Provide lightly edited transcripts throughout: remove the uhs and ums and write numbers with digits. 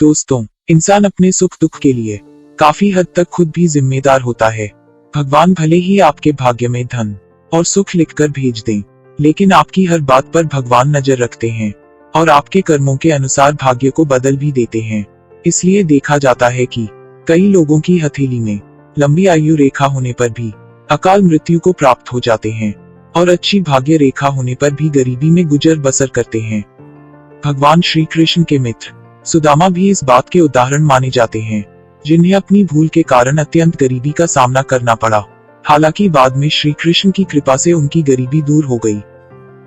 दोस्तों, इंसान अपने सुख दुख के लिए काफी हद तक खुद भी जिम्मेदार होता है। भगवान भले ही आपके भाग्य में धन और सुख लिखकर भेज दें, लेकिन आपकी हर बात पर भगवान नजर रखते हैं और आपके कर्मों के अनुसार भाग्य को बदल भी देते हैं। इसलिए देखा जाता है कि कई लोगों की हथेली में लंबी आयु रेखा होने पर भी अकाल मृत्यु को प्राप्त हो जाते हैं और अच्छी भाग्य रेखा होने पर भी गरीबी में गुजर बसर करते हैं। भगवान श्री कृष्ण के मित्र सुदामा भी इस बात के उदाहरण माने जाते हैं, जिन्हें अपनी भूल के कारण अत्यंत गरीबी का सामना करना पड़ा। हालांकि बाद में श्री कृष्ण की कृपा से उनकी गरीबी दूर हो गई।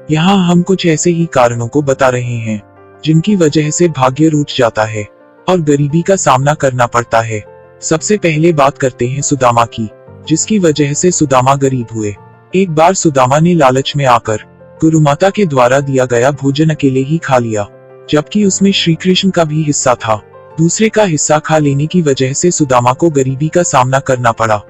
यहाँ हम कुछ ऐसे ही कारणों को बता रहे हैं जिनकी वजह से भाग्य रूठ जाता है और गरीबी का सामना करना पड़ता है। सबसे पहले बात करते हैं सुदामा की, जिसकी वजह से सुदामा गरीब हुए। एक बार सुदामा ने लालच में आकर गुरु माता के द्वारा दिया गया भोजन अकेले ही खा लिया, जबकि उसमें श्री कृष्ण का भी हिस्सा था। दूसरे का हिस्सा खा लेने की वजह से सुदामा को गरीबी का सामना करना पड़ा।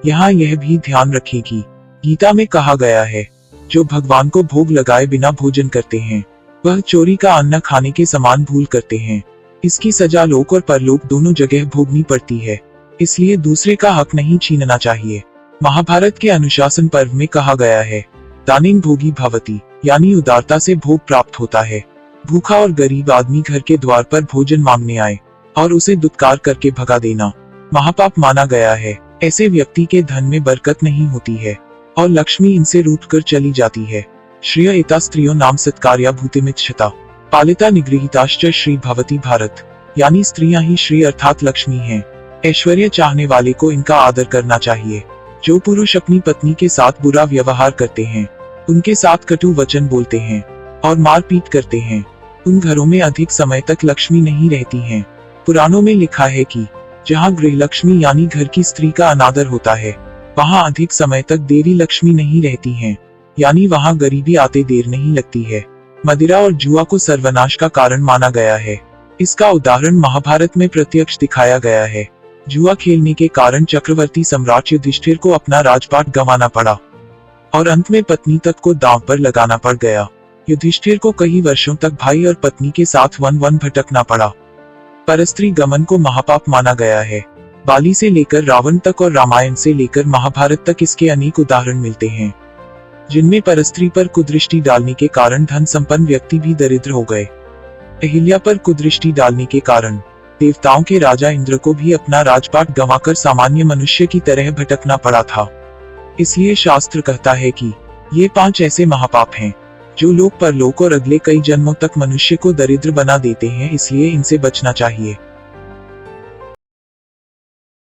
यहाँ यह भी ध्यान रखें कि गीता में कहा गया है, जो भगवान को भोग लगाए बिना भोजन करते हैं वह चोरी का अन्न खाने के समान भूल करते हैं। इसकी सजा लोक और परलोक दोनों जगह भोगनी पड़ती है, इसलिए दूसरे का हक नहीं छीनना चाहिए। महाभारत के अनुशासन पर्व में कहा गया है, दानेन भोगी भवति, यानी उदारता से भोग प्राप्त होता है। भूखा और गरीब आदमी घर के द्वार पर भोजन मांगने आए और उसे दुत्कार करके भगा देना महापाप माना गया है। ऐसे व्यक्ति के धन में बरकत नहीं होती है और लक्ष्मी इनसे रूठ कर चली जाती है। श्रिय एता स्त्रियों नाम सत्कार्या भूतिमिच्छता पालिता निगृहीताश्च श्री भवती भारत, यानी स्त्रियां ही श्री अर्थात लक्ष्मी हैं। ऐश्वर्य चाहने वाले को इनका आदर करना चाहिए। जो पुरुष अपनी पत्नी के साथ बुरा व्यवहार करते हैं, उनके साथ कटु वचन बोलते हैं और मारपीट करते हैं, उन घरों में अधिक समय तक लक्ष्मी नहीं रहती हैं। पुराणों में लिखा है कि जहाँ गृह लक्ष्मी यानी घर की स्त्री का अनादर होता है, वहाँ अधिक समय तक देवी लक्ष्मी नहीं रहती हैं, यानी वहाँ गरीबी आते देर नहीं लगती है। मदिरा और जुआ को सर्वनाश का कारण माना गया है। इसका उदाहरण महाभारत में प्रत्यक्ष दिखाया गया है। जुआ खेलने के कारण चक्रवर्ती सम्राट युधिष्ठिर को अपना राजपाट गंवाना पड़ा और अंत में पत्नी तक को दांव पर लगाना पड़ गया। युधिष्ठिर को कई वर्षों तक भाई और पत्नी के साथ वन वन भटकना पड़ा। परस्त्री गमन को महापाप माना गया है। बाली से लेकर रावण तक और रामायण से लेकर महाभारत तक इसके अनेक उदाहरण मिलते हैं, जिनमें परस्त्री पर कुदृष्टि डालने के कारण धन संपन्न व्यक्ति भी दरिद्र हो गए। अहिल्या पर कुदृष्टि डालने के कारण देवताओं के राजा इंद्र को भी अपना राजपाट गंवाकर सामान्य मनुष्य की तरह भटकना पड़ा था। इसलिए शास्त्र कहता है कि ये 5 ऐसे महापाप हैं जो लोक परलोक और अगले कई जन्मों तक मनुष्य को दरिद्र बना देते हैं, इसलिए इनसे बचना चाहिए।